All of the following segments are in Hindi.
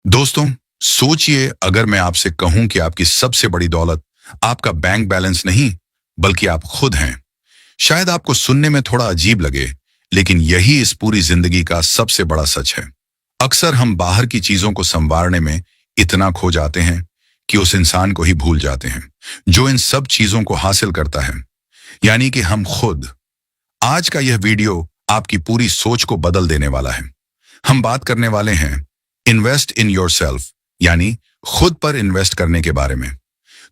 दोस्तों, सोचिए अगर मैं आपसे कहूं कि आपकी सबसे बड़ी दौलत आपका बैंक बैलेंस नहीं, बल्कि आप खुद हैं। शायद आपको सुनने में थोड़ा अजीब लगे, लेकिन यही इस पूरी जिंदगी का सबसे बड़ा सच है। अक्सर हम बाहर की चीजों को संवारने में इतना खो जाते हैं कि उस इंसान को ही भूल जाते हैं, जो इन सब चीजों को हासिल करता है, यानी कि हम खुद। आज का यह वीडियो आपकी पूरी सोच को बदल देने वाला है। हम बात करने वाले हैं इन्वेस्ट इन योरसेल्फ, यानी खुद पर इन्वेस्ट करने के बारे में।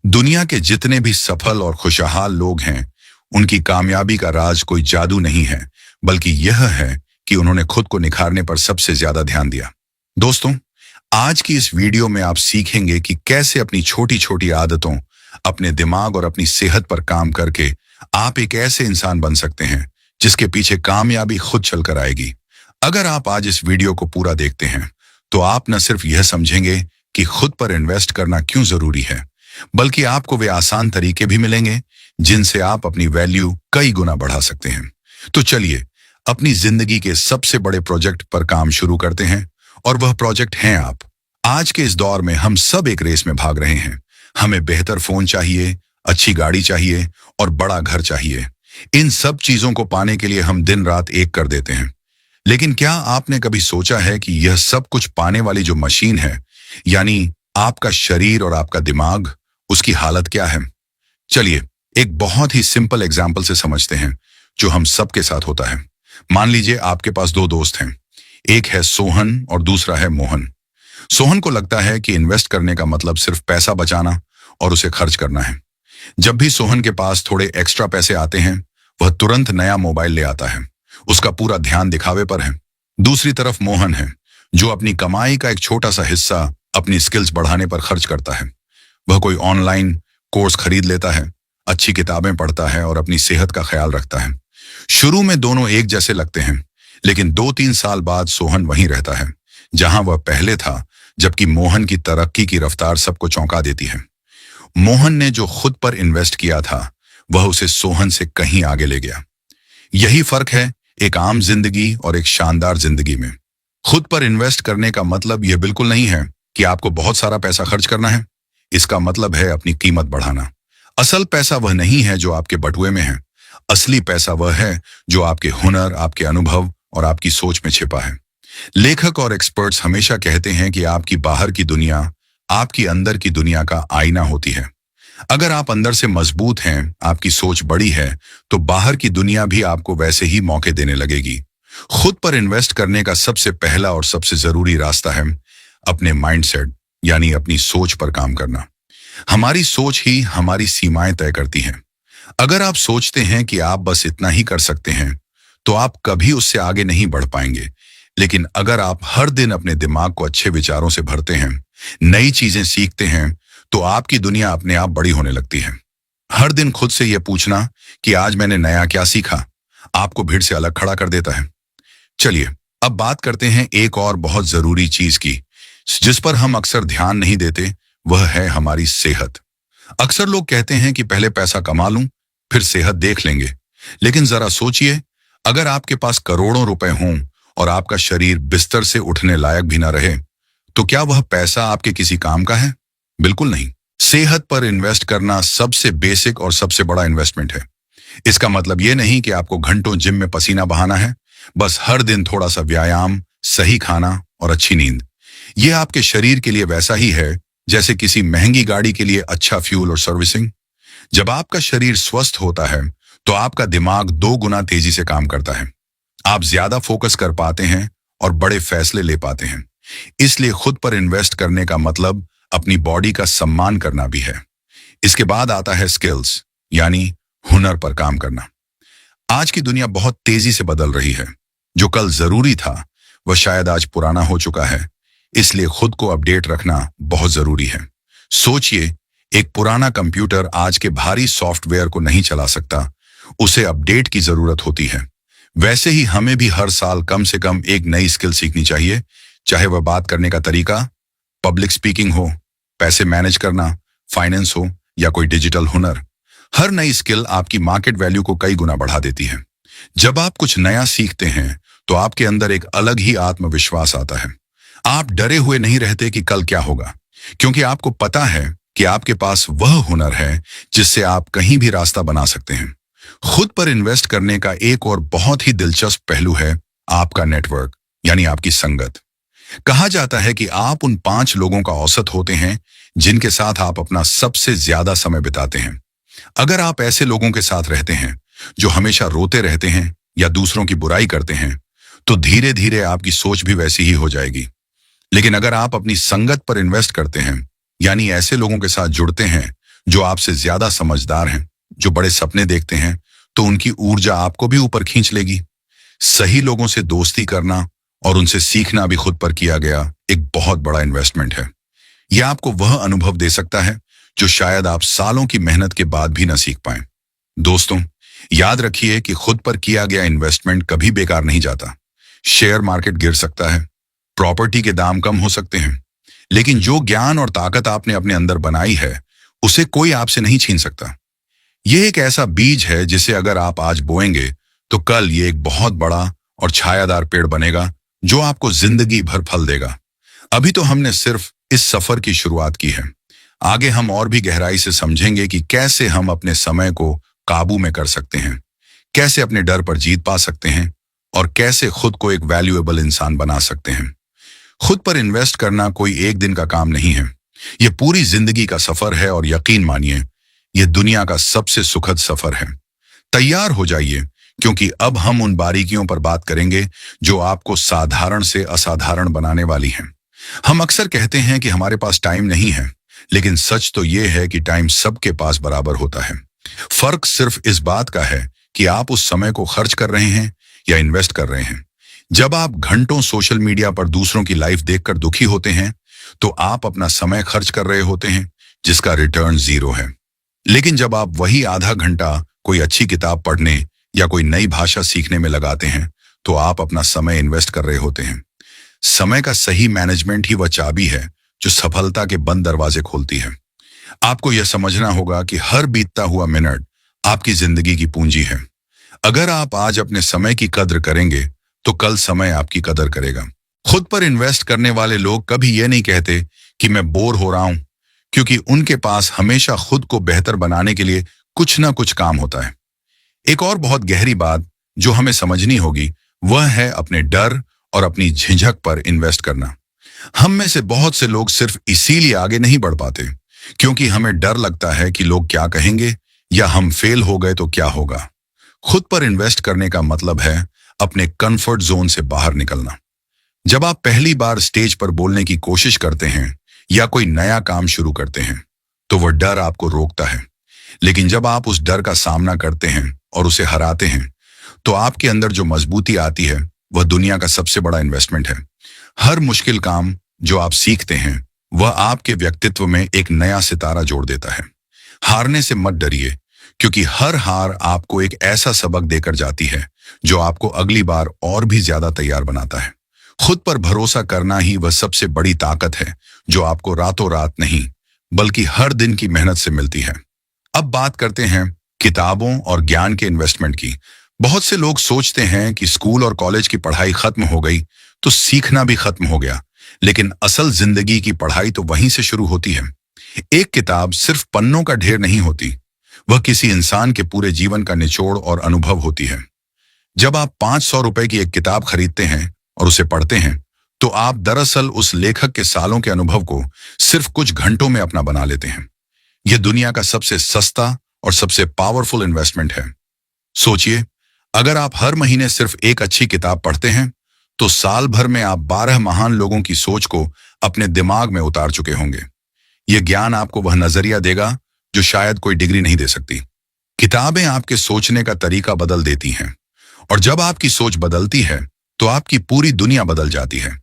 दुनिया के जितने भी सफल और खुशहाल लोग हैं, उनकी कामयाबी का राज कोई जादू नहीं है, बल्कि यह है कि उन्होंने खुद को निखारने पर सबसे ज्यादा ध्यान दिया। दोस्तों, आज की इस वीडियो में आप सीखेंगे कि कैसे अपनी छोटी छोटी आदतों, अपने दिमाग और अपनी सेहत पर काम करके आप एक ऐसे इंसान बन सकते हैं जिसके पीछे कामयाबी खुद चलकर आएगी। अगर आप आज इस वीडियो को पूरा देखते हैं, तो आप न सिर्फ यह समझेंगे कि खुद पर इन्वेस्ट करना क्यों जरूरी है, बल्कि आपको वे आसान तरीके भी मिलेंगे जिनसे आप अपनी वैल्यू कई गुना बढ़ा सकते हैं। तो चलिए अपनी जिंदगी के सबसे बड़े प्रोजेक्ट पर काम शुरू करते हैं, और वह प्रोजेक्ट हैं आप। आज के इस दौर में हम सब एक रेस में भाग रहे हैं। हमें बेहतर फोन चाहिए, अच्छी गाड़ी चाहिए और बड़ा घर चाहिए। इन सब चीजों को पाने के लिए हम दिन रात एक कर देते हैं। लेकिन क्या आपने कभी सोचा है कि यह सब कुछ पाने वाली जो मशीन है, यानी आपका शरीर और आपका दिमाग, उसकी हालत क्या है? चलिए एक बहुत ही सिंपल एग्जाम्पल से समझते हैं, जो हम सबके साथ होता है। मान लीजिए आपके पास दो दोस्त हैं, एक है सोहन और दूसरा है मोहन। सोहन को लगता है कि इन्वेस्ट करने का मतलब सिर्फ पैसा बचाना और उसे खर्च करना है। जब भी सोहन के पास थोड़े एक्स्ट्रा पैसे आते हैं, वह तुरंत नया मोबाइल ले आता है। उसका पूरा ध्यान दिखावे पर है। दूसरी तरफ मोहन है, जो अपनी कमाई का एक छोटा सा हिस्सा अपनी स्किल्स बढ़ाने पर खर्च करता है। वह कोई ऑनलाइन कोर्स खरीद लेता है, अच्छी किताबें पढ़ता है और अपनी सेहत का ख्याल रखता है। शुरू में दोनों एक जैसे लगते हैं, लेकिन 2-3 साल बाद सोहन वहीं रहता है जहां वह पहले था, जबकि मोहन की तरक्की की रफ्तार सबको चौंका देती है। मोहन ने जो खुद पर इन्वेस्ट किया था, वह उसे सोहन से कहीं आगे ले गया। यही फर्क है एक आम जिंदगी और एक शानदार जिंदगी में। खुद पर इन्वेस्ट करने का मतलब यह बिल्कुल नहीं है कि आपको बहुत सारा पैसा खर्च करना है। इसका मतलब है अपनी कीमत बढ़ाना। असल पैसा वह नहीं है जो आपके बटुए में है। असली पैसा वह है जो आपके हुनर, आपके अनुभव और आपकी सोच में छिपा है। लेखक और एक्सपर्ट्स हमेशा कहते हैं कि आपकी बाहर की दुनिया आपकी अंदर की दुनिया का आईना होती है। अगर आप अंदर से मजबूत हैं, आपकी सोच बड़ी है, तो बाहर की दुनिया भी आपको वैसे ही मौके देने लगेगी। खुद पर इन्वेस्ट करने का सबसे पहला और सबसे जरूरी रास्ता है अपने माइंडसेट, यानी अपनी सोच पर काम करना। हमारी सोच ही हमारी सीमाएं तय करती है। अगर आप सोचते हैं कि आप बस इतना ही कर सकते हैं, तो आप कभी उससे आगे नहीं बढ़ पाएंगे। लेकिन अगर आप हर दिन अपने दिमाग को अच्छे विचारों से भरते हैं, नई चीजें सीखते हैं, तो आपकी दुनिया अपने आप बड़ी होने लगती है। हर दिन खुद से यह पूछना कि आज मैंने नया क्या सीखा, आपको भीड़ से अलग खड़ा कर देता है। चलिए अब बात करते हैं एक और बहुत जरूरी चीज की, जिस पर हम अक्सर ध्यान नहीं देते। वह है हमारी सेहत। अक्सर लोग कहते हैं कि पहले पैसा कमा लूं, फिर सेहत देख लेंगे। लेकिन जरा सोचिए, अगर आपके पास करोड़ों रुपए हों और आपका शरीर बिस्तर से उठने लायक भी ना रहे, तो क्या वह पैसा आपके किसी काम का है? बिल्कुल नहीं। सेहत पर इन्वेस्ट करना सबसे बेसिक और सबसे बड़ा इन्वेस्टमेंट है। इसका मतलब यह नहीं कि आपको घंटों जिम में पसीना बहाना है। बस हर दिन थोड़ा सा व्यायाम, सही खाना और अच्छी नींद। यह आपके शरीर के लिए वैसा ही है जैसे किसी महंगी गाड़ी के लिए अच्छा फ्यूल और सर्विसिंग। जब आपका शरीर स्वस्थ होता है, तो आपका दिमाग 2 गुना तेजी से काम करता है। आप ज्यादा फोकस कर पाते हैं और बड़े फैसले ले पाते हैं। इसलिए खुद पर इन्वेस्ट करने का मतलब अपनी बॉडी का सम्मान करना भी है। इसके बाद आता है स्किल्स, यानी हुनर पर काम करना। आज की दुनिया बहुत तेजी से बदल रही है। जो कल जरूरी था, वह शायद आज पुराना हो चुका है। इसलिए खुद को अपडेट रखना बहुत जरूरी है। सोचिए, एक पुराना कंप्यूटर आज के भारी सॉफ्टवेयर को नहीं चला सकता। उसे अपडेट की जरूरत होती है। वैसे ही हमें भी हर साल कम से कम एक नई स्किल सीखनी चाहिए, चाहे वह बात करने का तरीका, पब्लिक स्पीकिंग हो, पैसे मैनेज करना, फाइनेंस हो या कोई डिजिटल हुनर। हर नई स्किल आपकी मार्केट वैल्यू को कई गुना बढ़ा देती है। जब आप कुछ नया सीखते हैं, तो आपके अंदर एक अलग ही आत्मविश्वास आता है। आप डरे हुए नहीं रहते कि कल क्या होगा, क्योंकि आपको पता है कि आपके पास वह हुनर है जिससे आप कहीं भी रास्ता बना सकते हैं। खुद पर इन्वेस्ट करने का एक और बहुत ही दिलचस्प पहलू है आपका नेटवर्क, यानी आपकी संगत। कहा जाता है कि आप उन 5 लोगों का औसत होते हैं जिनके साथ आप अपना सबसे ज्यादा समय बिताते हैं। अगर आप ऐसे लोगों के साथ रहते हैं जो हमेशा रोते रहते हैं या दूसरों की बुराई करते हैं, तो धीरे धीरे आपकी सोच भी वैसी ही हो जाएगी। लेकिन अगर आप अपनी संगत पर इन्वेस्ट करते हैं, यानी ऐसे लोगों के साथ जुड़ते हैं जो आपसे ज्यादा समझदार हैं, जो बड़े सपने देखते हैं, तो उनकी ऊर्जा आपको भी ऊपर खींच लेगी। सही लोगों से दोस्ती करना और उनसे सीखना भी खुद पर किया गया एक बहुत बड़ा इन्वेस्टमेंट है। यह आपको वह अनुभव दे सकता है जो शायद आप सालों की मेहनत के बाद भी न सीख पाए। दोस्तों, याद रखिए कि खुद पर किया गया इन्वेस्टमेंट कभी बेकार नहीं जाता। शेयर मार्केट गिर सकता है, प्रॉपर्टी के दाम कम हो सकते हैं, लेकिन जो ज्ञान और ताकत आपने अपने अंदर बनाई है, उसे कोई आपसे नहीं छीन सकता। यह एक ऐसा बीज है जिसे अगर आप आज बोएंगे तो कल ये एक बहुत बड़ा और छायादार पेड़ बनेगा जो आपको जिंदगी भर फल देगा। अभी तो हमने सिर्फ इस सफर की शुरुआत की है। आगे हम और भी गहराई से समझेंगे कि कैसे हम अपने समय को काबू में कर सकते हैं, कैसे अपने डर पर जीत पा सकते हैं और कैसे खुद को एक वैल्यूएबल इंसान बना सकते हैं। खुद पर इन्वेस्ट करना कोई एक दिन का काम नहीं है, यह पूरी जिंदगी का सफर है और यकीन मानिए, यह दुनिया का सबसे सुखद सफर है। तैयार हो जाइए, क्योंकि अब हम उन बारीकियों पर बात करेंगे जो आपको साधारण से असाधारण बनाने वाली हैं। हम अक्सर कहते हैं कि हमारे पास टाइम नहीं है, लेकिन सच तो यह है कि टाइम सबके पास बराबर होता है। फर्क सिर्फ इस बात का है कि आप उस समय को खर्च कर रहे हैं या इन्वेस्ट कर रहे हैं। जब आप घंटों सोशल मीडिया पर दूसरों की लाइफ देखकर दुखी होते हैं, तो आप अपना समय खर्च कर रहे होते हैं जिसका रिटर्न 0 है। लेकिन जब आप वही आधा घंटा कोई अच्छी किताब पढ़ने या कोई नई भाषा सीखने में लगाते हैं, तो आप अपना समय इन्वेस्ट कर रहे होते हैं। समय का सही मैनेजमेंट ही वह चाबी है जो सफलता के बंद दरवाजे खोलती है। आपको यह समझना होगा कि हर बीतता हुआ मिनट आपकी जिंदगी की पूंजी है। अगर आप आज अपने समय की कद्र करेंगे, तो कल समय आपकी कदर करेगा। खुद पर इन्वेस्ट करने वाले लोग कभी यह नहीं कहते कि मैं बोर हो रहा हूं, क्योंकि उनके पास हमेशा खुद को बेहतर बनाने के लिए कुछ ना कुछ काम होता है। एक और बहुत गहरी बात जो हमें समझनी होगी, वह है अपने डर और अपनी झिझक पर इन्वेस्ट करना। हम में से बहुत से लोग सिर्फ इसीलिए आगे नहीं बढ़ पाते क्योंकि हमें डर लगता है कि लोग क्या कहेंगे या हम फेल हो गए तो क्या होगा। खुद पर इन्वेस्ट करने का मतलब है अपने कंफर्ट जोन से बाहर निकलना। जब आप पहली बार स्टेज पर बोलने की कोशिश करते हैं या कोई नया काम शुरू करते हैं, तो वह डर आपको रोकता है। लेकिन जब आप उस डर का सामना करते हैं और उसे हराते हैं, तो आपके अंदर जो मजबूती आती है, वह दुनिया का सबसे बड़ा इन्वेस्टमेंट है। हर मुश्किल काम जो आप सीखते हैं, वह आपके व्यक्तित्व में एक नया सितारा जोड़ देता है। हारने से मत डरिए, क्योंकि हर हार आपको एक ऐसा सबक देकर जाती है जो आपको अगली बार और भी ज्यादा तैयार बनाता है। खुद पर भरोसा करना ही वह सबसे बड़ी ताकत है जो आपको रातों रात नहीं, बल्कि हर दिन की मेहनत से मिलती है। अब बात करते हैं किताबों और ज्ञान के इन्वेस्टमेंट की। बहुत से लोग सोचते हैं कि स्कूल और कॉलेज की पढ़ाई खत्म हो गई तो सीखना भी खत्म हो गया, लेकिन असल जिंदगी की पढ़ाई तो वहीं से शुरू होती है। एक किताब सिर्फ पन्नों का ढेर नहीं होती, वह किसी इंसान के पूरे जीवन का निचोड़ और अनुभव होती है। जब आप 500 रुपए की एक किताब खरीदते हैं और उसे पढ़ते हैं, तो आप दरअसल उस लेखक के सालों के अनुभव को सिर्फ कुछ घंटों में अपना बना लेते हैं। यह दुनिया का सबसे सस्ता और सबसे पावरफुल इन्वेस्टमेंट है। सोचिए, अगर आप हर महीने सिर्फ एक अच्छी किताब पढ़ते हैं, तो साल भर में आप 12 महान लोगों की सोच को अपने दिमाग में उतार चुके होंगे। यह ज्ञान आपको वह नजरिया देगा जो शायद कोई डिग्री नहीं दे सकती। किताबें आपके सोचने का तरीका बदल देती हैं, और जब आपकी सोच बदलती है, तो आपकी पूरी दुनिया बदल जाती है।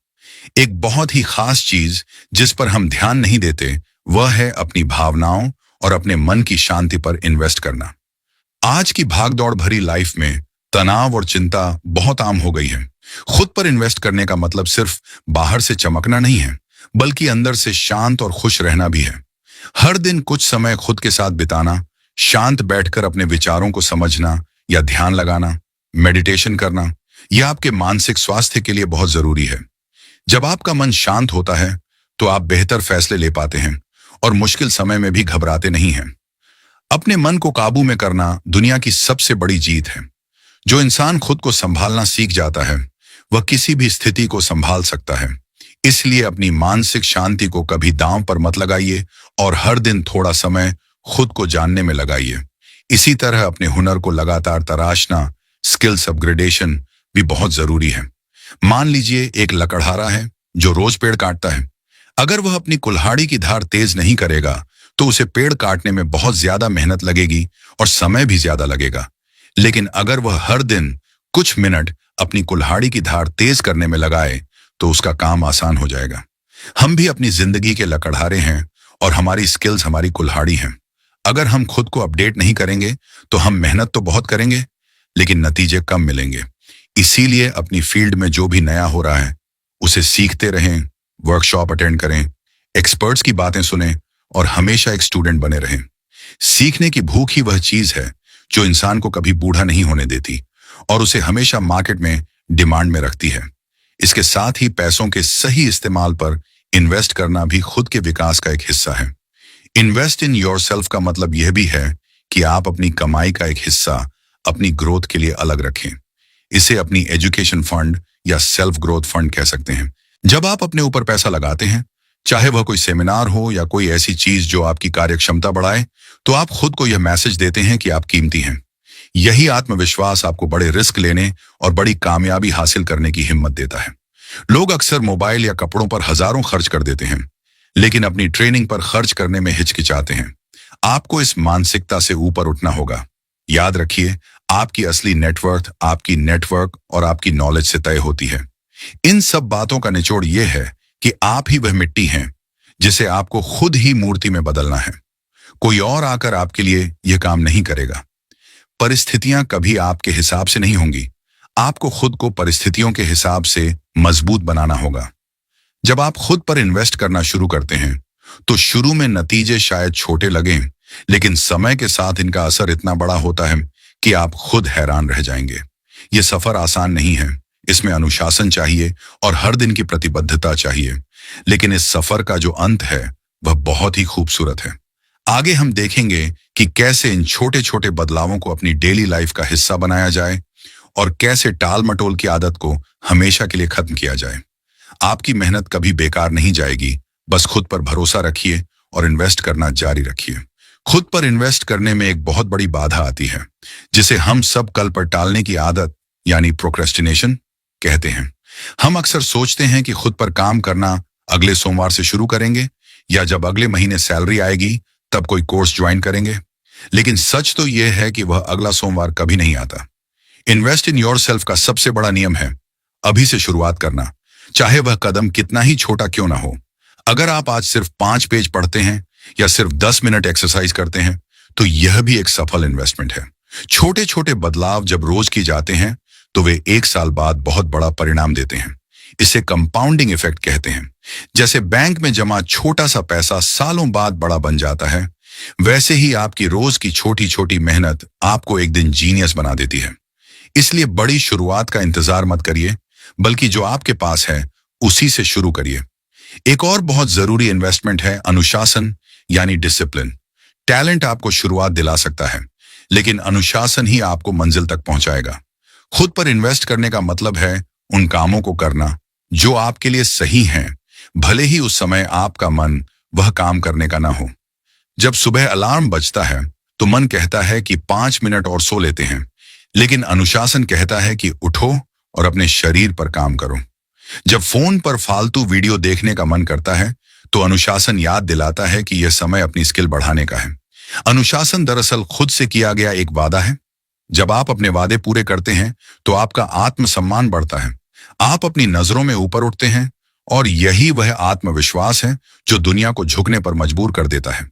एक बहुत ही खास चीज जिस पर हम ध्यान नहीं देते, वह है अपनी भावनाओं और अपने मन की शांति पर इन्वेस्ट करना। आज की भागदौड़ भरी लाइफ में तनाव और चिंता बहुत आम हो गई है। खुद पर इन्वेस्ट करने का मतलब सिर्फ बाहर से चमकना नहीं है, बल्कि अंदर से शांत और खुश रहना भी है। हर दिन कुछ समय खुद के साथ बिताना, शांत बैठकर अपने विचारों को समझना या ध्यान लगाना, मेडिटेशन करना, यह आपके मानसिक स्वास्थ्य के लिए बहुत जरूरी है। जब आपका मन शांत होता है तो आप बेहतर फैसले ले पाते हैं और मुश्किल समय में भी घबराते नहीं हैं। अपने मन को काबू में करना दुनिया की सबसे बड़ी जीत है। जो इंसान खुद को संभालना सीख जाता है वह किसी भी स्थिति को संभाल सकता है। इसलिए अपनी मानसिक शांति को कभी दांव पर मत लगाइए और हर दिन थोड़ा समय खुद को जानने में लगाइए। इसी तरह अपने हुनर को लगातार तराशना, स्किल्स अपग्रेडेशन भी बहुत जरूरी है। मान लीजिए एक लकड़हारा है जो रोज पेड़ काटता है। अगर वह अपनी कुल्हाड़ी की धार तेज नहीं करेगा तो उसे पेड़ काटने में बहुत ज्यादा मेहनत लगेगी और समय भी ज्यादा लगेगा। लेकिन अगर वह हर दिन कुछ मिनट अपनी कुल्हाड़ी की धार तेज करने में लगाए तो उसका काम आसान हो जाएगा। हम भी अपनी जिंदगी के लकड़हारे हैं और हमारी स्किल्स हमारी कुल्हाड़ी हैं। अगर हम खुद को अपडेट नहीं करेंगे तो हम मेहनत तो बहुत करेंगे लेकिन नतीजे कम मिलेंगे। इसीलिए अपनी फील्ड में जो भी नया हो रहा है उसे सीखते रहें, वर्कशॉप अटेंड करें, एक्सपर्ट्स की बातें सुनें और हमेशा एक स्टूडेंट बने रहें। सीखने की भूख ही वह चीज है जो इंसान को कभी बूढ़ा नहीं होने देती और उसे हमेशा मार्केट में डिमांड में रखती है। इसके साथ ही पैसों के सही इस्तेमाल पर इन्वेस्ट करना भी खुद के विकास का एक हिस्सा है। इन्वेस्ट इन योरसेल्फ का मतलब यह भी है कि आप अपनी कमाई का एक हिस्सा अपनी ग्रोथ के लिए अलग रखें। इसे अपनी एजुकेशन फंड या सेल्फ ग्रोथ फंड कह सकते हैं। जब आप अपने ऊपर पैसा लगाते हैं, चाहे वह कोई सेमिनार हो या कोई ऐसी चीज जो आपकी कार्यक्षमता बढ़ाए, तो आप खुद को यह मैसेज देते हैं कि आप कीमती हैं। यही आत्मविश्वास आपको बड़े रिस्क लेने और बड़ी कामयाबी हासिल करने की हिम्मत देता है। लोग अक्सर मोबाइल या कपड़ों पर हजारों खर्च कर देते हैं लेकिन अपनी ट्रेनिंग पर खर्च करने में हिचकिचाते हैं। आपको इस मानसिकता से ऊपर उठना होगा। याद रखिए, आपकी असली नेटवर्थ आपकी नेटवर्क और आपकी नॉलेज से तय होती है। इन सब बातों का निचोड़ यह है कि आप ही वह मिट्टी हैं जिसे आपको खुद ही मूर्ति में बदलना है। कोई और आकर आपके लिए यह काम नहीं करेगा। परिस्थितियां कभी आपके हिसाब से नहीं होंगी। आपको खुद को परिस्थितियों के हिसाब से मजबूत बनाना होगा। जब आप खुद पर इन्वेस्ट करना शुरू करते हैं तो शुरू में नतीजे शायद छोटे लगें लेकिन समय के साथ इनका असर इतना बड़ा होता है कि आप खुद हैरान रह जाएंगे। यह सफर आसान नहीं है। इसमें अनुशासन चाहिए और हर दिन की प्रतिबद्धता चाहिए। लेकिन इस सफर का जो अंत है वह बहुत ही खूबसूरत है। आगे हम देखेंगे कि कैसे इन छोटे छोटे बदलावों को अपनी डेली लाइफ का हिस्सा बनाया जाए और कैसे टाल मटोल की आदत को हमेशा के लिए खत्म किया जाए। आपकी मेहनत कभी बेकार नहीं जाएगी। बस खुद पर भरोसा रखिए और इन्वेस्ट करना जारी रखिए। खुद पर इन्वेस्ट करने में एक बहुत बड़ी बाधा आती है जिसे हम सब कल पर टालने की आदत यानी प्रोक्रेस्टिनेशन कहते हैं। हम अक्सर सोचते हैं कि खुद पर काम करना अगले सोमवार से शुरू करेंगे या जब अगले महीने सैलरी आएगी तब कोई कोर्स ज्वाइन करेंगे। लेकिन सच तो यह है कि वह अगला सोमवार कभी नहीं आता। इन्वेस्ट इन योरसेल्फ का सबसे बड़ा नियम है अभी से शुरुआत करना, चाहे वह कदम कितना ही छोटा क्यों ना हो। अगर आप आज सिर्फ 5 पेज पढ़ते हैं या सिर्फ 10 मिनट एक्सरसाइज करते हैं तो यह भी एक सफल इन्वेस्टमेंट है। छोटे छोटे बदलाव जब रोज की जाते हैं तो वे 1 साल बाद बहुत बड़ा परिणाम देते हैं। इसे कंपाउंडिंग इफेक्ट कहते हैं। जैसे बैंक में जमा छोटा सा पैसा सालों बाद बड़ा बन जाता है, वैसे ही आपकी रोज की छोटी छोटी मेहनत आपको एक दिन जीनियस बना देती है। इसलिए बड़ी शुरुआत का इंतजार मत करिए, बल्कि जो आपके पास है उसी से शुरू करिए। एक और बहुत जरूरी इन्वेस्टमेंट है अनुशासन यानी डिसिप्लिन। टैलेंट आपको शुरुआत दिला सकता है लेकिन अनुशासन ही आपको मंजिल तक पहुंचाएगा। खुद पर इन्वेस्ट करने का मतलब है उन कामों को करना जो आपके लिए सही हैं, भले ही उस समय आपका मन वह काम करने का ना हो। जब सुबह अलार्म बजता है तो मन कहता है कि 5 मिनट और सो लेते हैं, लेकिन अनुशासन कहता है कि उठो और अपने शरीर पर काम करो। जब फोन पर फालतू वीडियो देखने का मन करता है तो अनुशासन याद दिलाता है कि यह समय अपनी स्किल बढ़ाने का है। अनुशासन दरअसल खुद से किया गया एक वादा है। जब आप अपने वादे पूरे करते हैं तो आपका आत्मसम्मान बढ़ता है, आप अपनी नजरों में ऊपर उठते हैं और यही वह आत्मविश्वास है जो दुनिया को झुकने पर मजबूर कर देता है।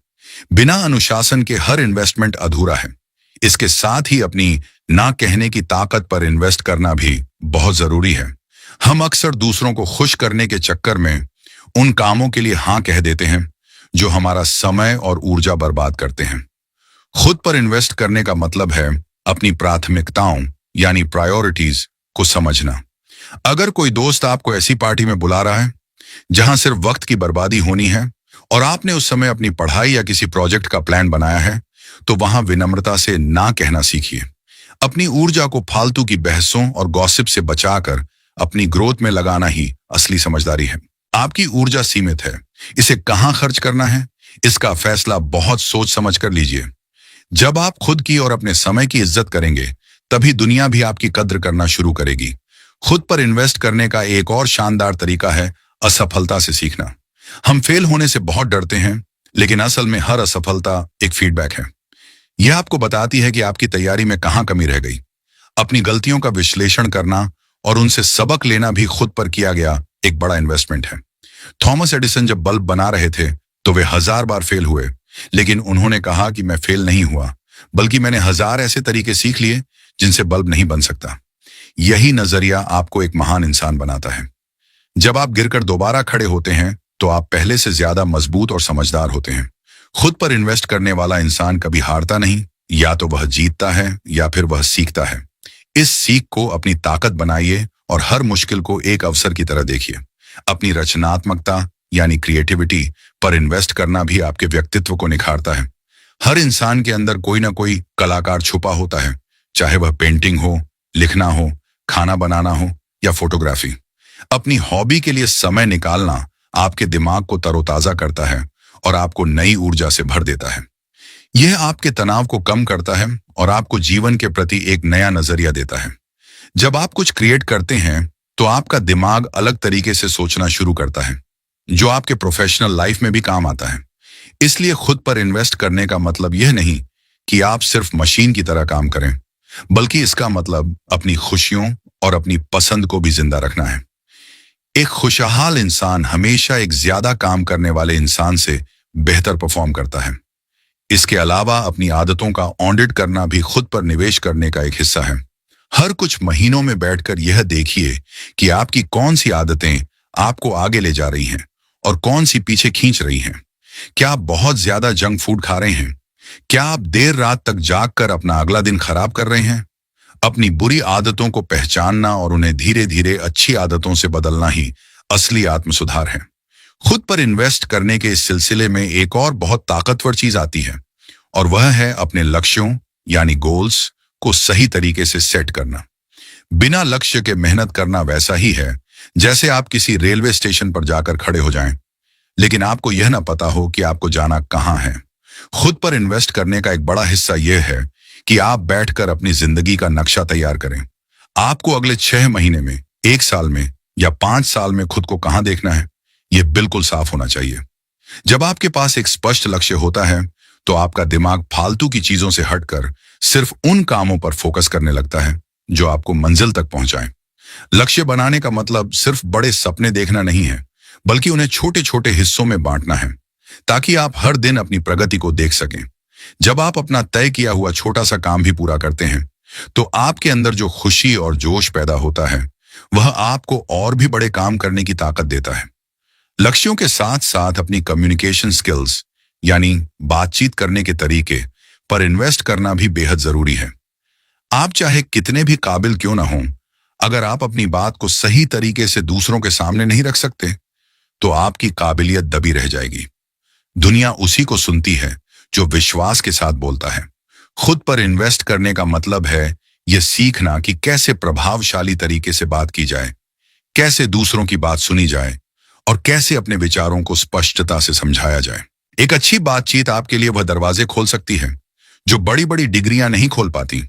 बिना अनुशासन के हर इन्वेस्टमेंट अधूरा है। इसके साथ ही अपनी ना कहने की ताकत पर इन्वेस्ट करना भी बहुत जरूरी है। हम अक्सर दूसरों को खुश करने के चक्कर में उन कामों के लिए हाँ कह देते हैं जो हमारा समय और ऊर्जा बर्बाद करते हैं। खुद पर इन्वेस्ट करने का मतलब है अपनी प्राथमिकताओं यानी प्रायोरिटीज को समझना। अगर कोई दोस्त आपको ऐसी पार्टी में बुला रहा है जहां सिर्फ वक्त की बर्बादी होनी है और आपने उस समय अपनी पढ़ाई या किसी प्रोजेक्ट का प्लान बनाया है, तो वहां विनम्रता से ना कहना सीखिए। अपनी ऊर्जा को फालतू की बहसों और गॉसिप से बचाकर अपनी ग्रोथ में लगाना ही असली समझदारी है। आपकी ऊर्जा सीमित है, इसे कहां खर्च करना है, इसका फैसला बहुत सोच समझ कर लीजिए। जब आप खुद की और अपने समय की इज्जत करेंगे, तभी दुनिया भी आपकी कद्र करना शुरू करेगी। खुद पर इन्वेस्ट करने का एक और शानदार तरीका है असफलता से सीखना। हम फेल होने से बहुत डरते हैं, लेकिन असल में हर असफलता एक फीडबैक है। यह आपको बताती है कि आपकी तैयारी में कहां कमी रह गई। अपनी गलतियों का विश्लेषण करना और उनसे सबक लेना भी खुद पर किया गया एक बड़ा इन्वेस्टमेंट है। थॉमस एडिसन जब बल्ब बना रहे थे तो वे 1000 बार फेल हुए, लेकिन उन्होंने कहा कि मैं फेल नहीं हुआ, बल्कि मैंने 1000 ऐसे तरीके सीख लिए जिनसे बल्ब नहीं बन सकता। यही नजरिया आपको एक महान इंसान बनाता है। जब आप गिरकर दोबारा खड़े होते हैं तो आप पहले से ज्यादा मजबूत और समझदार होते हैं। खुद पर इन्वेस्ट करने वाला इंसान कभी हारता नहीं, या तो वह जीतता है या फिर वह सीखता है। इस सीख को अपनी ताकत बनाइए और हर मुश्किल को एक अवसर की तरह देखिए। अपनी रचनात्मकता यानी क्रिएटिविटी पर इन्वेस्ट करना भी आपके व्यक्तित्व को निखारता है। हर इंसान के अंदर कोई ना कोई कलाकार छुपा होता है, चाहे वह पेंटिंग हो, लिखना हो, खाना बनाना हो या फोटोग्राफी। अपनी हॉबी के लिए समय निकालना आपके दिमाग को तरोताजा करता है और आपको नई ऊर्जा से भर देता है। यह आपके तनाव को कम करता है और आपको जीवन के प्रति एक नया नजरिया देता है। जब आप कुछ क्रिएट करते हैं तो आपका दिमाग अलग तरीके से सोचना शुरू करता है, जो आपके प्रोफेशनल लाइफ में भी काम आता है। इसलिए खुद पर इन्वेस्ट करने का मतलब यह नहीं कि आप सिर्फ मशीन की तरह काम करें, बल्कि इसका मतलब अपनी खुशियों और अपनी पसंद को भी जिंदा रखना है। एक खुशहाल इंसान हमेशा एक ज्यादा काम करने वाले इंसान से बेहतर परफॉर्म करता है। इसके अलावा अपनी आदतों का ऑडिट करना भी खुद पर निवेश करने का एक हिस्सा है। हर कुछ महीनों में बैठकर यह देखिए कि आपकी कौन सी आदतें आपको आगे ले जा रही हैं और कौन सी पीछे खींच रही हैं। क्या आप बहुत ज्यादा जंक फूड खा रहे हैं? क्या आप देर रात तक जागकर अपना अगला दिन खराब कर रहे हैं? अपनी बुरी आदतों को पहचानना और उन्हें धीरे धीरे अच्छी आदतों से बदलना ही असली आत्मसुधार है। खुद पर इन्वेस्ट करने के इस सिलसिले में एक और बहुत ताकतवर चीज आती है, और वह है अपने लक्ष्यों यानी गोल्स को सही तरीके से सेट करना। बिना लक्ष्य के मेहनत करना वैसा ही है जैसे आप किसी रेलवे स्टेशन पर जाकर खड़े हो जाएं, लेकिन आपको यह ना पता हो कि आपको जाना कहां है। खुद पर इन्वेस्ट करने का एक बड़ा हिस्सा यह है कि आप बैठकर अपनी जिंदगी का नक्शा तैयार करें। आपको अगले 6 महीने में, 1 साल में या 5 साल में खुद को कहां देखना है, यह बिल्कुल साफ होना चाहिए। जब आपके पास एक स्पष्ट लक्ष्य होता है तो आपका दिमाग फालतू की चीजों से हटकर सिर्फ उन कामों पर फोकस करने लगता है जो आपको मंजिल तक पहुंचाएं। लक्ष्य बनाने का मतलब सिर्फ बड़े सपने देखना नहीं है, बल्कि उन्हें छोटे छोटे हिस्सों में बांटना है, ताकि आप हर दिन अपनी प्रगति को देख सकें। जब आप अपना तय किया हुआ छोटा सा काम भी पूरा करते हैं, तो आपके अंदर जो खुशी और जोश पैदा होता है, वह आपको और भी बड़े काम करने की ताकत देता है। लक्ष्यों के साथ साथ अपनी कम्युनिकेशन स्किल्स यानी बातचीत करने के तरीके पर इन्वेस्ट करना भी बेहद जरूरी है। आप चाहे कितने भी काबिल क्यों ना हों, अगर आप अपनी बात को सही तरीके से दूसरों के सामने नहीं रख सकते, तो आपकी काबिलियत दबी रह जाएगी। दुनिया उसी को सुनती है जो विश्वास के साथ बोलता है। खुद पर इन्वेस्ट करने का मतलब है यह सीखना कि कैसे प्रभावशाली तरीके से बात की जाए, कैसे दूसरों की बात सुनी जाए और कैसे अपने विचारों को स्पष्टता से समझाया जाए। एक अच्छी बातचीत आपके लिए वह दरवाजे खोल सकती है जो बड़ी बड़ी डिग्रियां नहीं खोल पाती।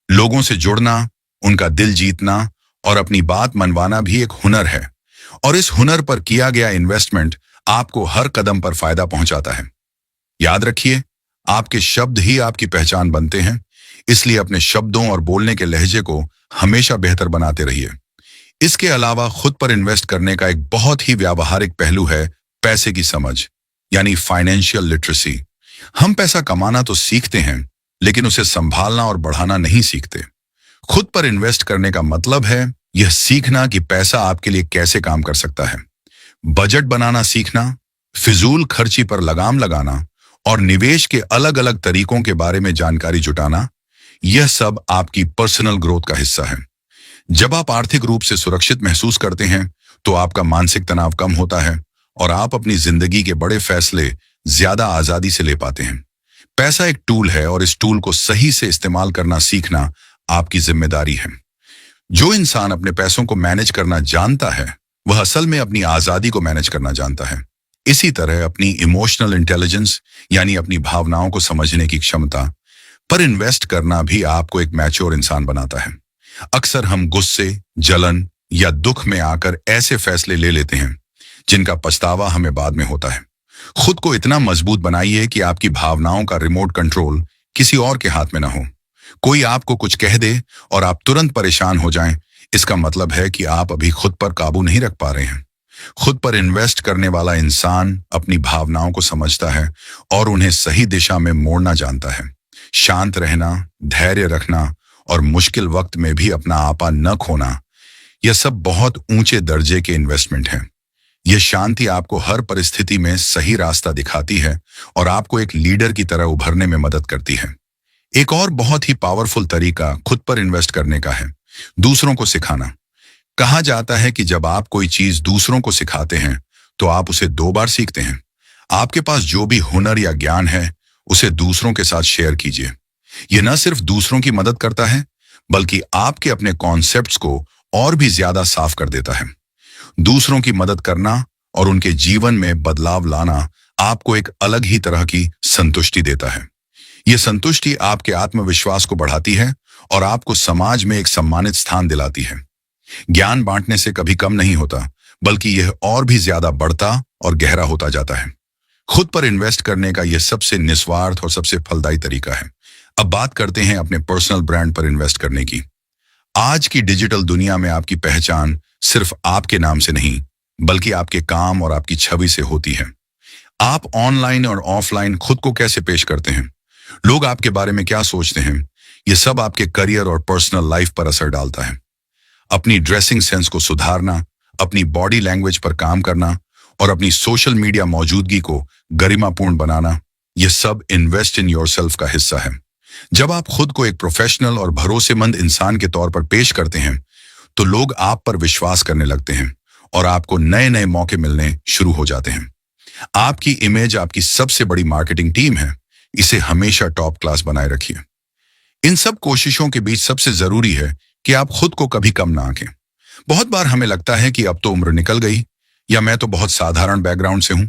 लोगों से जुड़ना, उनका दिल जीतना और अपनी बात मनवाना भी एक हुनर है, और इस हुनर पर किया गया इन्वेस्टमेंट आपको हर कदम पर फायदा पहुंचाता है। याद रखिए, आपके शब्द ही आपकी पहचान बनते हैं, इसलिए अपने शब्दों और बोलने के लहजे को हमेशा बेहतर बनाते रहिए। इसके अलावा खुद पर इन्वेस्ट करने का एक बहुत ही व्यावहारिक पहलू है पैसे की समझ यानी फाइनेंशियल लिटरेसी। हम पैसा कमाना तो सीखते हैं, लेकिन उसे संभालना और बढ़ाना नहीं सीखते। खुद पर इन्वेस्ट करने का मतलब है यह सीखना कि पैसा आपके लिए कैसे काम कर सकता है। बजट बनाना सीखना, फिजूल खर्ची पर लगाम लगाना और निवेश के अलग अलग तरीकों के बारे में जानकारी जुटाना, यह सब आपकी पर्सनल ग्रोथ का हिस्सा है। जब आप आर्थिक रूप से सुरक्षित महसूस करते हैं तो आपका मानसिक तनाव कम होता है और आप अपनी जिंदगी के बड़े फैसले ज्यादा आजादी से ले पाते हैं। पैसा एक टूल है और इस टूल को सही से इस्तेमाल करना सीखना आपकी जिम्मेदारी है। जो इंसान अपने पैसों को मैनेज करना जानता है वह असल में अपनी आजादी को मैनेज करना जानता है। इसी तरह अपनी इमोशनल इंटेलिजेंस यानी अपनी भावनाओं को समझने की क्षमता पर इन्वेस्ट करना भी आपको एक मैच्योर इंसान बनाता है। अक्सर हम गुस्से, जलन या दुख में आकर ऐसे फैसले ले लेते हैं जिनका पछतावा हमें बाद में होता है। खुद को इतना मजबूत बनाइए कि आपकी भावनाओं का रिमोट कंट्रोल किसी और के हाथ में ना हो। कोई आपको कुछ कह दे और आप तुरंत परेशान हो जाएं, इसका मतलब है कि आप अभी खुद पर काबू नहीं रख पा रहे हैं। खुद पर इन्वेस्ट करने वाला इंसान अपनी भावनाओं को समझता है और उन्हें सही दिशा में मोड़ना जानता है। शांत रहना, धैर्य रखना और मुश्किल वक्त में भी अपना आपा न खोना, यह सब बहुत ऊंचे दर्जे के इन्वेस्टमेंट हैं। यह शांति आपको हर परिस्थिति में सही रास्ता दिखाती है और आपको एक लीडर की तरह उभरने में मदद करती है। एक और बहुत ही पावरफुल तरीका खुद पर इन्वेस्ट करने का है, दूसरों को सिखाना। कहा जाता है कि जब आप कोई चीज दूसरों को सिखाते हैं तो आप उसे 2 बार सीखते हैं। आपके पास जो भी हुनर या ज्ञान है उसे दूसरों के साथ शेयर कीजिए। यह न सिर्फ दूसरों की मदद करता है बल्कि आपके अपने कॉन्सेप्ट्स को और भी ज्यादा साफ कर देता है। दूसरों की मदद करना और उनके जीवन में बदलाव लाना आपको एक अलग ही तरह की संतुष्टि देता है। यह संतुष्टि आपके आत्मविश्वास को बढ़ाती है और आपको समाज में एक सम्मानित स्थान दिलाती है। ज्ञान बांटने से कभी कम नहीं होता बल्कि यह और भी ज्यादा बढ़ता और गहरा होता जाता है। खुद पर इन्वेस्ट करने का यह सबसे निस्वार्थ और सबसे फलदायी तरीका है। अब बात करते हैं अपने पर्सनल ब्रांड पर इन्वेस्ट करने की। आज की डिजिटल दुनिया में आपकी पहचान सिर्फ आपके नाम से नहीं बल्कि आपके काम और आपकी छवि से होती है। आप ऑनलाइन और ऑफलाइन खुद को कैसे पेश करते हैं, लोग आपके बारे में क्या सोचते हैं, यह सब आपके करियर और पर्सनल लाइफ पर असर डालता है। अपनी ड्रेसिंग सेंस को सुधारना, अपनी बॉडी लैंग्वेज पर काम करना और अपनी सोशल मीडिया मौजूदगी को गरिमापूर्ण बनाना, यह सब इन्वेस्ट इन योरसेल्फ का हिस्सा है। जब आप खुद को एक प्रोफेशनल और भरोसेमंद इंसान के तौर पर पेश करते हैं तो लोग आप पर विश्वास करने लगते हैं और आपको नए नए मौके मिलने शुरू हो जाते हैं। आपकी इमेज आपकी सबसे बड़ी मार्केटिंग टीम है, इसे हमेशा टॉप क्लास बनाए रखिए। इन सब कोशिशों के बीच सबसे जरूरी है कि आप खुद को कभी कम ना आंकें। बहुत बार हमें लगता है कि अब तो उम्र निकल गई या मैं तो बहुत साधारण बैकग्राउंड से हूं,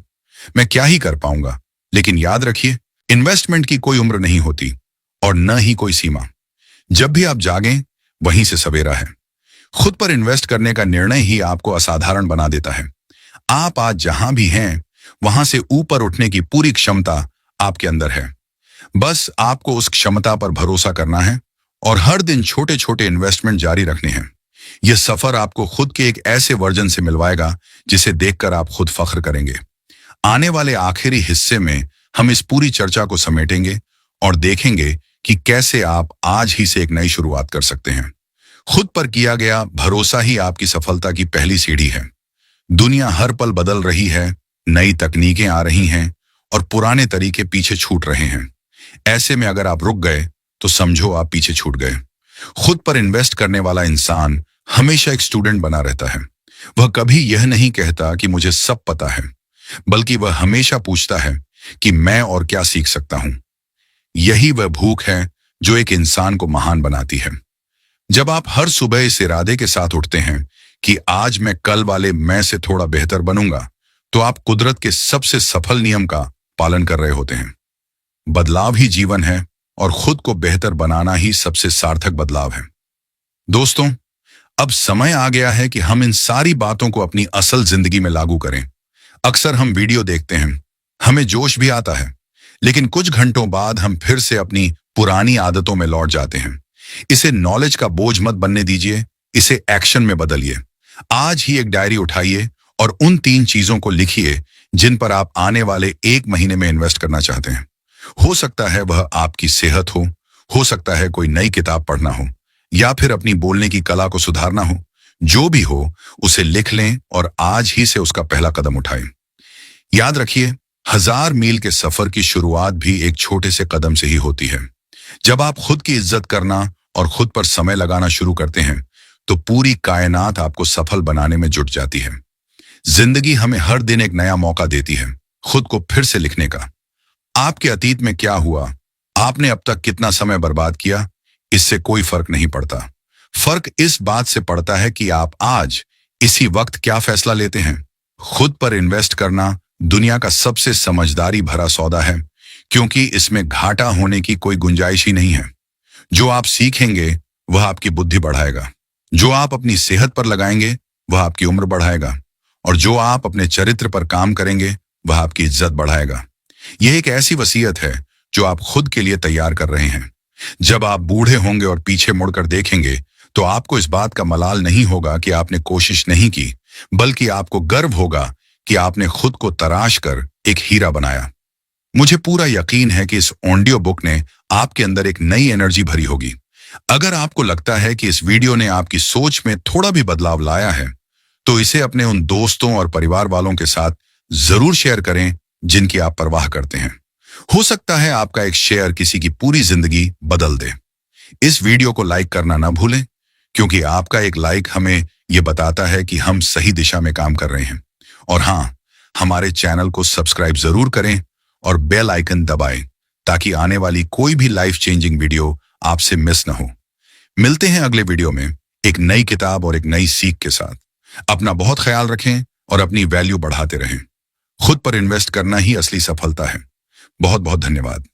मैं क्या ही कर पाऊंगा। लेकिन याद रखिए, इन्वेस्टमेंट की कोई उम्र नहीं होती और न ही कोई सीमा। जब भी आप जागें वहीं से सवेरा है। खुद पर इन्वेस्ट करने का निर्णय ही आपको असाधारण बना देता है। आप आज जहां भी हैं वहां से ऊपर उठने की पूरी क्षमता आपके अंदर है। बस आपको उस क्षमता पर भरोसा करना है और हर दिन छोटे छोटे इन्वेस्टमेंट जारी रखने हैं। यह सफर आपको खुद के एक ऐसे वर्जन से मिलवाएगा जिसे देखकर आप खुद फख्र करेंगे। आने वाले आखिरी हिस्से में हम इस पूरी चर्चा को समेटेंगे और देखेंगे कि कैसे आप आज ही से एक नई शुरुआत कर सकते हैं। खुद पर किया गया भरोसा ही आपकी सफलता की पहली सीढ़ी है। दुनिया हर पल बदल रही है, नई तकनीकें आ रही हैं और पुराने तरीके पीछे छूट रहे हैं। ऐसे में अगर आप रुक गए तो समझो आप पीछे छूट गए। खुद पर इन्वेस्ट करने वाला इंसान हमेशा एक स्टूडेंट बना रहता है। वह कभी यह नहीं कहता कि मुझे सब पता है, बल्कि वह हमेशा पूछता है कि मैं और क्या सीख सकता हूं। यही वह भूख है जो एक इंसान को महान बनाती है। जब आप हर सुबह इस इरादे के साथ उठते हैं कि आज मैं कल वाले मैं से थोड़ा बेहतर बनूंगा, तो आप कुदरत के सबसे सफल नियम का पालन कर रहे होते हैं। बदलाव ही जीवन है और खुद को बेहतर बनाना ही सबसे सार्थक बदलाव है। दोस्तों, अब समय आ गया है कि हम इन सारी बातों को अपनी असल जिंदगी में लागू करें। अक्सर हम वीडियो देखते हैं, हमें जोश भी आता है, लेकिन कुछ घंटों बाद हम फिर से अपनी पुरानी आदतों में लौट जाते हैं। इसे नॉलेज का बोझ मत बनने दीजिए, इसे एक्शन में बदलिए। आज ही एक डायरी उठाइए और उन 3 चीजों को लिखिए जिन पर आप आने वाले 1 महीने में इन्वेस्ट करना चाहते हैं। हो सकता है वह आपकी सेहत हो सकता है कोई नई किताब पढ़ना हो, या फिर अपनी बोलने की कला को सुधारना हो। जो भी हो, उसे लिख लें और आज ही से उसका पहला कदम उठाएं। याद रखिए, 1000 मील के सफर की शुरुआत भी एक छोटे से कदम से ही होती है। जब आप खुद की इज्जत करना और खुद पर समय लगाना शुरू करते हैं तो पूरी कायनात आपको सफल बनाने में जुट जाती है। जिंदगी हमें हर दिन एक नया मौका देती है खुद को फिर से लिखने का। आपके अतीत में क्या हुआ, आपने अब तक कितना समय बर्बाद किया, इससे कोई फर्क नहीं पड़ता। फर्क इस बात से पड़ता है कि आप आज इसी वक्त क्या फैसला लेते हैं। खुद पर इन्वेस्ट करना दुनिया का सबसे समझदारी भरा सौदा है, क्योंकि इसमें घाटा होने की कोई गुंजाइश ही नहीं है। जो आप सीखेंगे वह आपकी बुद्धि बढ़ाएगा, जो आप अपनी सेहत पर लगाएंगे वह आपकी उम्र बढ़ाएगा, और जो आप अपने चरित्र पर काम करेंगे वह आपकी इज्जत बढ़ाएगा। यह एक ऐसी वसीयत है जो आप खुद के लिए तैयार कर रहे हैं। जब आप बूढ़े होंगे और पीछे मुड़कर देखेंगे तो आपको इस बात का मलाल नहीं होगा कि आपने कोशिश नहीं की, बल्कि आपको गर्व होगा कि आपने खुद को तराश कर एक हीरा बनाया। मुझे पूरा यकीन है कि इस ऑडियो बुक ने आपके अंदर एक नई एनर्जी भरी होगी। अगर आपको लगता है कि इस वीडियो ने आपकी सोच में थोड़ा भी बदलाव लाया है, तो इसे अपने उन दोस्तों और परिवार वालों के साथ जरूर शेयर करें जिनकी आप परवाह करते हैं। हो सकता है आपका एक शेयर किसी की पूरी जिंदगी बदल दे। इस वीडियो को लाइक करना ना भूलें, क्योंकि आपका एक लाइक हमें यह बताता है कि हम सही दिशा में काम कर रहे हैं। और हाँ, हमारे चैनल को सब्सक्राइब जरूर करें और बेल आइकन दबाएं, ताकि आने वाली कोई भी लाइफ चेंजिंग वीडियो आपसे मिस ना हो। मिलते हैं अगले वीडियो में एक नई किताब और एक नई सीख के साथ। अपना बहुत ख्याल रखें और अपनी वैल्यू बढ़ाते रहें। खुद पर इन्वेस्ट करना ही असली सफलता है। बहुत बहुत धन्यवाद।